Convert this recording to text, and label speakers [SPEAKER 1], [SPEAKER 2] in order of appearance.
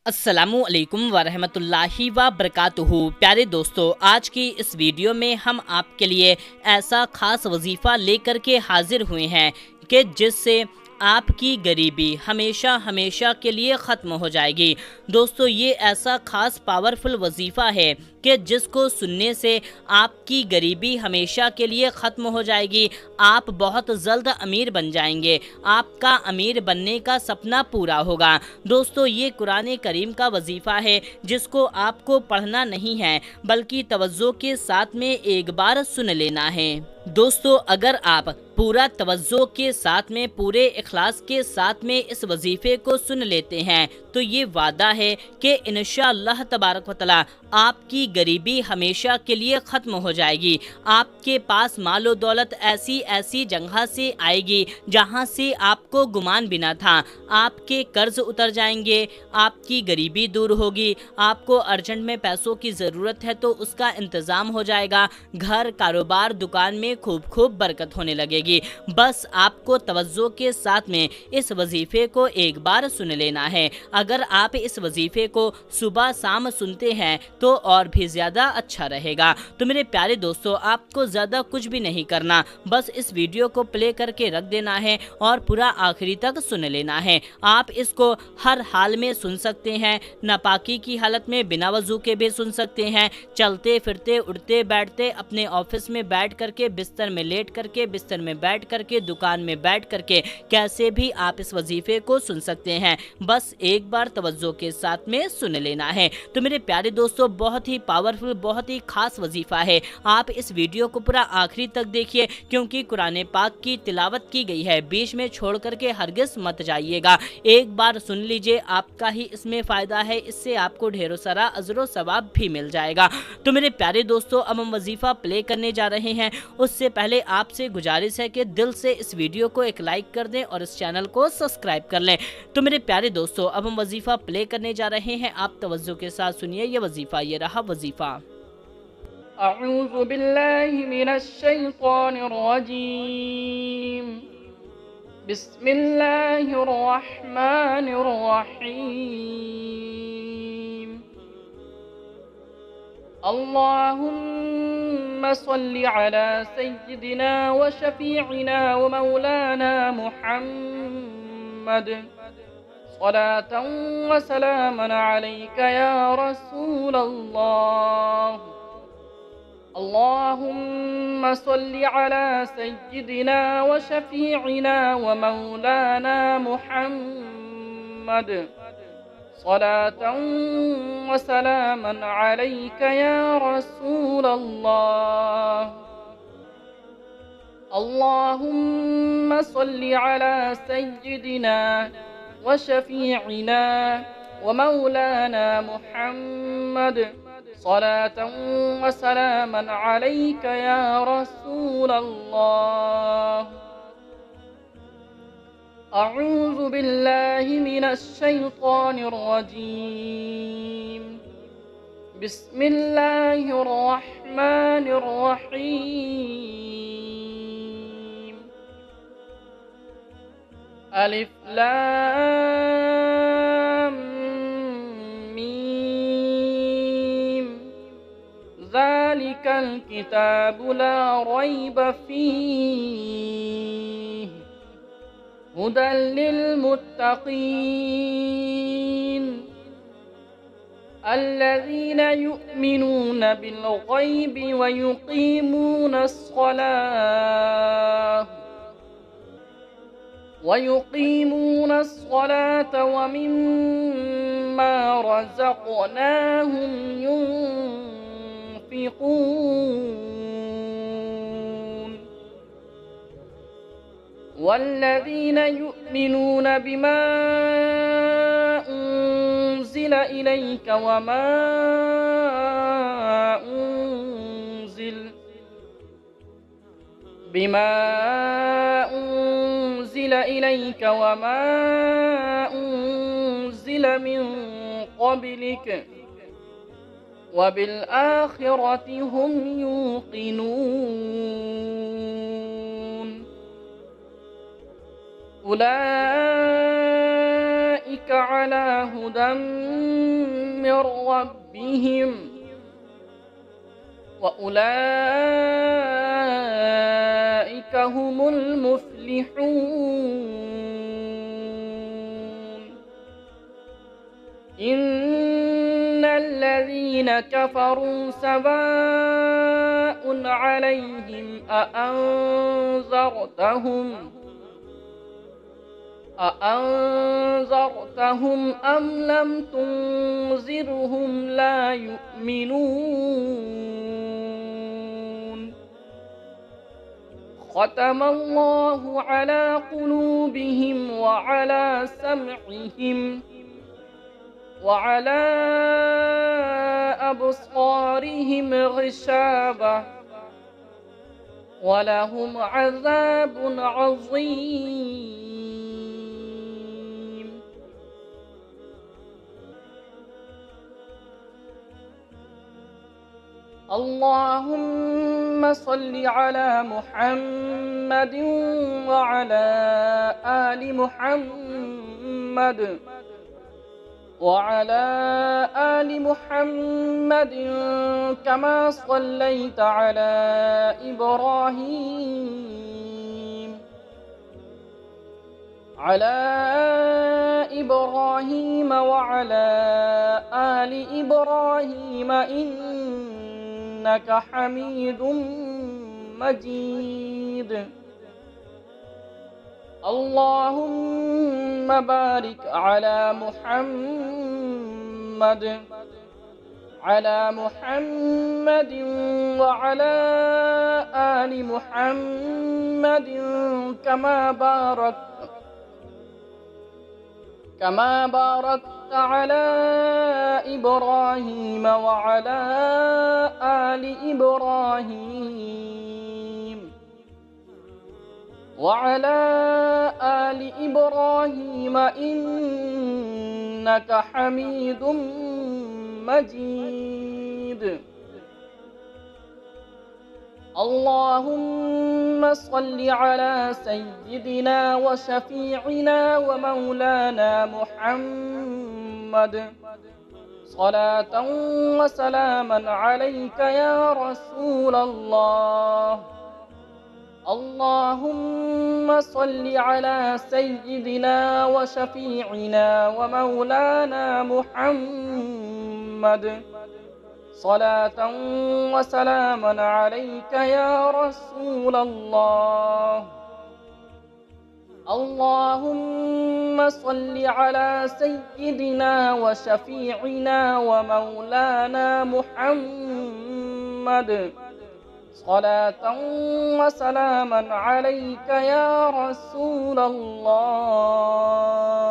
[SPEAKER 1] अस्सलामु अलैकुम वरहमतुल्लाहि वबरकातुहू। प्यारे दोस्तों, आज की इस वीडियो में हम आपके लिए ऐसा ख़ास वजीफ़ा लेकर के हाजिर हुए हैं कि जिससे आपकी गरीबी हमेशा हमेशा के लिए ख़त्म हो जाएगी। दोस्तों, ये ऐसा ख़ास पावरफुल वजीफ़ा है कि जिसको सुनने से आपकी गरीबी हमेशा के लिए ख़त्म हो जाएगी। आप बहुत जल्द अमीर बन जाएंगे, आपका अमीर बनने का सपना पूरा होगा। दोस्तों, ये कुरान करीम का वजीफ़ा है जिसको आपको पढ़ना नहीं है बल्कि तवज्जो के साथ में एक बार सुन लेना है। दोस्तों, अगर आप पूरा तवज्जो के साथ में पूरे इखलास के साथ में इस वजीफ़े को सुन लेते हैं तो ये वादा है कि इंशाअल्लाह तबारक व तआला आपकी गरीबी हमेशा के लिए ख़त्म हो जाएगी। आपके पास मालो दौलत ऐसी ऐसी जगह से आएगी जहां से आपको गुमान भी ना था। आपके कर्ज उतर जाएंगे, आपकी गरीबी दूर होगी, आपको अर्जेंट में पैसों की ज़रूरत है तो उसका इंतज़ाम हो जाएगा, घर कारोबार दुकान में खूब खूब बरकत होने लगेगी। बस आपको तवज्जो के साथ में इस वजीफ़े को एक बार सुन लेना है। अगर आप इस वजीफ़े को सुबह शाम सुनते हैं तो और भी ज़्यादा अच्छा रहेगा। तो मेरे प्यारे दोस्तों, आपको ज़्यादा कुछ भी नहीं करना, बस इस वीडियो को प्ले करके रख देना है और पूरा आखिरी तक सुन लेना है। आप इसको हर हाल में सुन सकते हैं, नापाकी की हालत में बिना वजू के भी सुन सकते हैं, चलते फिरते उठते बैठते, अपने ऑफिस में बैठ करके, बिस्तर में लेट करके, बिस्तर में बैठ करके, दुकान में बैठ करके, कैसे भी आप इस वजीफ़े को सुन सकते हैं। बस एक बार तवज्जो के साथ में सुन लेना है। तो मेरे प्यारे दोस्तों, बहुत ही पावरफुल, बहुत ही खास वजीफ़ा है। आप इस वीडियो को पूरा आखिरी तक देखिए क्योंकि कुरान पाक की तिलावत की गई है, बीच में छोड़ करके हरगिज़ मत जाइएगा। एक बार सुन लीजिए, आपका ही इसमें फ़ायदा है, इससे आपको ढेरों सारा अजर व सवाब भी मिल जाएगा। तो मेरे प्यारे दोस्तों, अब हम वजीफ़ा प्ले करने जा रहे हैं। उससे पहले आपसे गुजारिश है कि दिल से इस वीडियो को एक लाइक कर दें और इस चैनल को सब्सक्राइब कर लें। तो मेरे प्यारे दोस्तों, अब हम वजीफ़ा प्ले करने जा रहे हैं। आप तवज्जो के साथ सुनिए ये वजीफ़ा। ये रहा वजीफ़ा।
[SPEAKER 2] अऊज़ु बिल्लाहि मिनश शैतानिर रजीम। बिस्मिल्लाहिर रहमानिर रहीम। अल्लाहुम्मा सल्लि अला सय्यिदिना व शफीइना व मौलाना मुहम्मद सलातन व सलामन अलैका या रसूलल्लाह। अल्लाहुम्मा सल्लि अला सय्यिदिना व शफीइना व मौलाना मुहम्मद सलातन व सलामन अलैका या रसूलल्लाह। अल्लाहुम्मा सल्लि अला सय्यिदिना व शफीइना व मौलाना मुहम्मद सलातन व सलामन अलैका या रसूलल्लाह। अऊज़ु बिल्लाहि मिनश शैतानिर रजीम। बिस्मिल्लाहिर रहमानिर रहीम। अलिफ लाम मीम। ज़ालिकल किताबु ला रैब फीह हुदल लिल मुत्तक़ीन الذين يؤمنون بالغيب ويقيمون الصلاة ومما رزقناهم ينفقون والذين يؤمنون بما أنزل إليك وما أنزل من قبلك وبالآخرة هم يوقنون أولئك أولئك على هدى من ربهم وأولئك هم المفلحون إن الذين كفروا سواء عليهم أأنذرتهم أم لم تنذرهم لا يؤمنون ختم الله على قلوبهم وعلى سمعهم وعلى أبصارهم غشاوة ولهم عذاب عظيم اللهم صل على محمد وعلى آل محمد كما صليت على إبراهيم وعلى آل إبراهيم إنك حميد مجيد اللهم بارك على محمد وعلى آل محمد كما باركت على إبراهيم وعلى آل إبراهيم إنك حميد مجيد اللهم صل على سيدنا وشفيعنا ومولانا محمد صلاة وسلاما عليك يا رسول الله اللهم صل على سيدنا وشفيعنا ومولانا محمد صلاة وسلاما عليك يا رسول الله اللهم صل على سيدنا وشفيعنا ومولانا محمد صلاة وسلاما عليك يا رسول الله